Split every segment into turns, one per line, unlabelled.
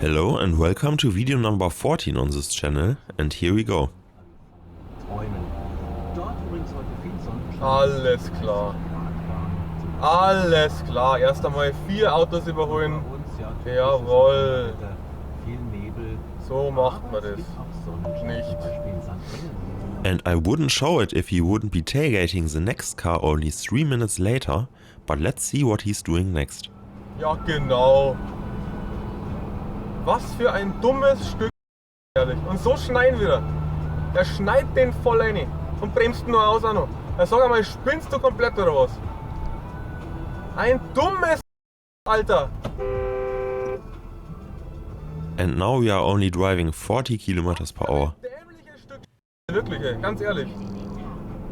Hello and welcome to video number 14 on this channel, and here we go.
Alles klar. Alles klar. Erst einmal 4 Autos überholen. Jawohl. So macht man das. Nicht.
And I wouldn't show it if he wouldn't be tailgating the next car only 3 minutes later, but let's see what he's doing next.
Ja, genau. Was für ein dummes Stück, ehrlich. Und so schneiden wir. Er schneidet den voll rein und bremst nur aus auch noch. Sag einmal, spinnst du komplett oder was? Ein dummes Alter.
And now we are only driving 40 kilometers per hour.
Dämliches Stück. Wirklich, ey, ganz ehrlich.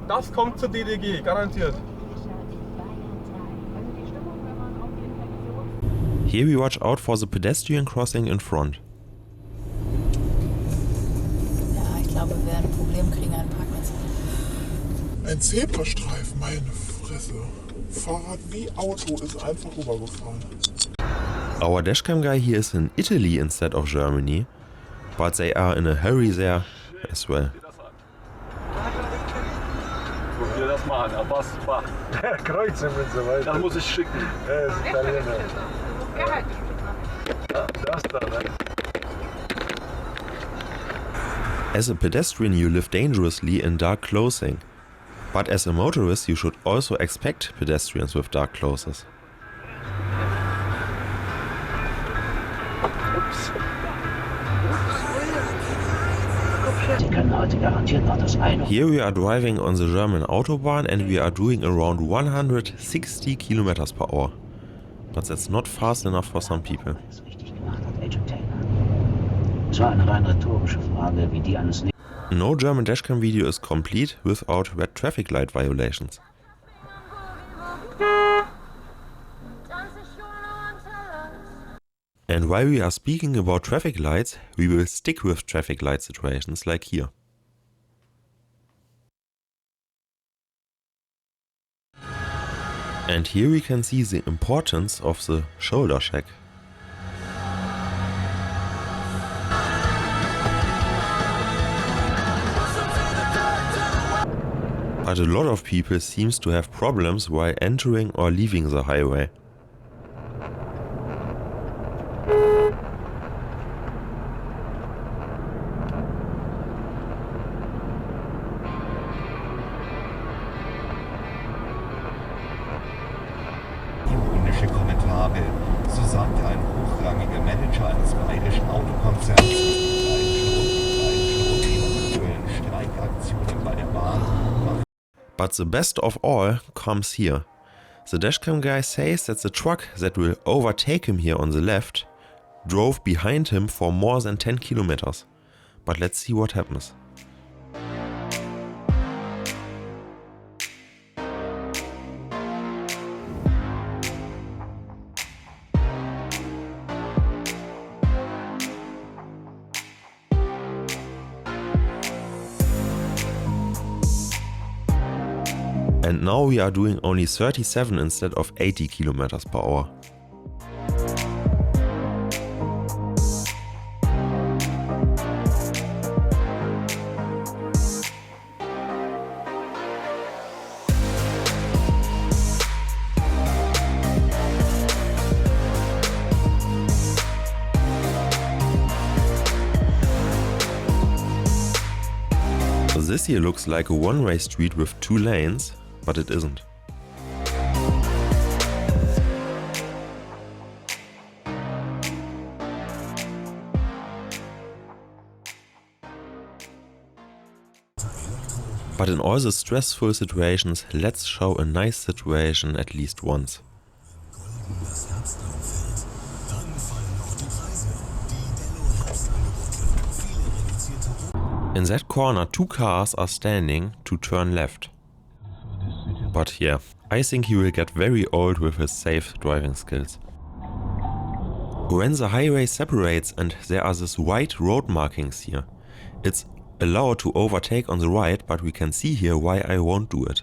Das kommt zur DDG, garantiert.
Here we watch out for the pedestrian crossing in front.
Ja, ich glaube, wir werden ein Problem kriegen, einen Parkplatz.
Ein Zebrastreifen, meine Fresse. Fahrrad wie Auto ist einfach rübergefahren.
Our dashcam guy here is in Italy instead of Germany, but they are in a hurry there as well.
Probier das mal an, aber was macht?
Kreuzen und so weiter.
Das muss ich schicken.
Ja, das ist Italiener. Das da, ne?
As a pedestrian you live dangerously in dark clothing, but as a motorist you should also expect pedestrians with dark clothes. Here we are driving on the German autobahn and we are doing around 160 kilometers per hour. But that's not fast enough for some people. No German dashcam video is complete without red traffic light violations. And while we are speaking about traffic lights, we will stick with traffic light situations like here. And here we can see the importance of the shoulder check. But a lot of people seems to have problems while entering or leaving the highway.
Ironische Kommentare, so sagte ein hochrangiger Manager eines bayerischen Autokonzerns, Streikaktionen bei der Bahn.
But the best of all comes here. The dashcam guy says that the truck that will overtake him here on the left drove behind him for more than 10 kilometers. But let's see what happens. And now we are doing only 37 instead of 80 kilometers per hour. This here looks like a one-way street with 2 lanes, but it isn't. But in all the stressful situations, let's show a nice situation at least once. In that corner 2 cars are standing to turn left. But yeah, I think he will get very old with his safe driving skills. When the highway separates and there are these white road markings here, it's allowed to overtake on the right, but we can see here why I won't do it.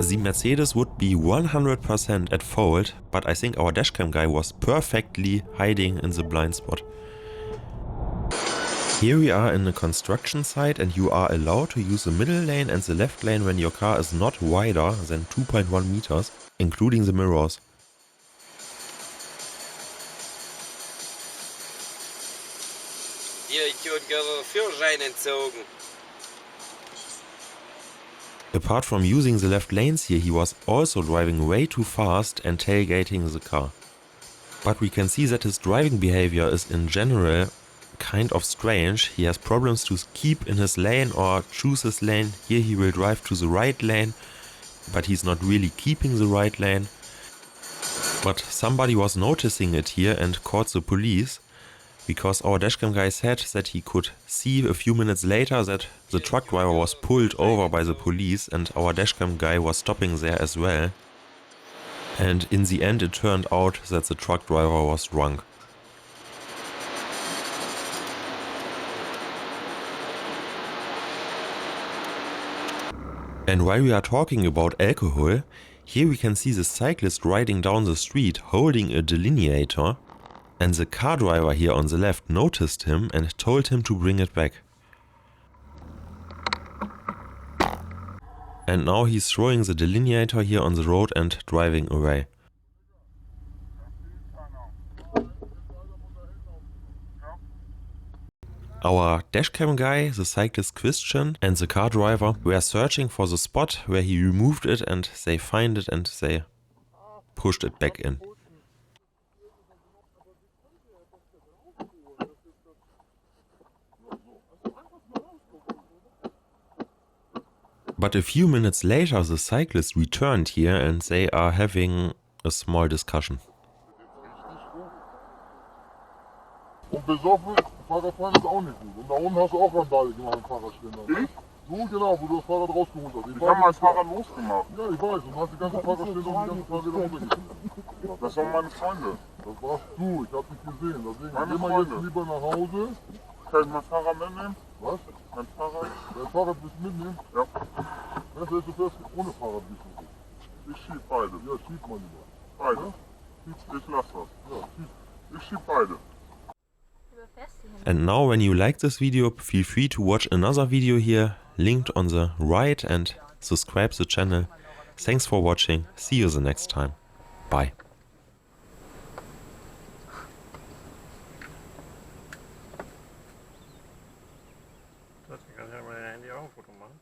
The Mercedes would be 100% at fault, but I think our dashcam guy was perfectly hiding in the blind spot. Here we are in a construction site and you are allowed to use the middle lane and the left lane when your car is not wider than 2.1 meters, including the mirrors.
Ihr Idioten, eure Führerschein entzogen.
Apart from using the left lanes here, he was also driving way too fast and tailgating the car. But we can see that his driving behavior is in general kind of strange. He has problems to keep in his lane or choose his lane. Here he will drive to the right lane, but he's not really keeping the right lane. But somebody was noticing it here and called the police, because our dashcam guy said that he could see a few minutes later that the truck driver was pulled over by the police and our dashcam guy was stopping there as well. And in the end it turned out that the truck driver was drunk. And while we are talking about alcohol, here we can see the cyclist riding down the street holding a delineator, and the car driver here on the left noticed him and told him to bring it back. And now he's throwing the delineator here on the road and driving away. Our dashcam guy, the cyclist Christian, and the car driver were searching for the spot where he removed it, and they find it and they pushed it back in. But a few minutes later the cyclist returned here and they are having a small discussion.
Und besoffen, Fahrradfahren ist auch nicht gut. Und da unten hast du auch Randale gemacht mit Fahrradständer. Ich? Du, genau, wo du das Fahrrad rausgeholt hast.
Ich habe mein Fahrrad losgemacht.
Ja, ich weiß. Und hast die ganzen Fahrradständer und die ganzen Fahrräder runtergeschmissen.
Das waren meine Freunde.
Das warst du, ich hab dich gesehen. Deswegen
Meine
geh mal
Freunde.
jetzt lieber nach Hause.
Kann ich mein Fahrrad mitnehmen?
Was?
Mein Fahrrad?
Dein Fahrrad willst du mitnehmen?
Ja.
Das heißt, du fährst ohne Fahrrad bis du.
Ich schieb beide.
Ja, schieb mal lieber.
Beide. Ich lass das.
Ja, schieb.
Ich schieb beide.
And now when you like this video, feel free to watch another video here, linked on the right, and subscribe the channel. Thanks for watching, see you the next time. Bye.
Das kann ja mal ein Handy auch ein Foto machen.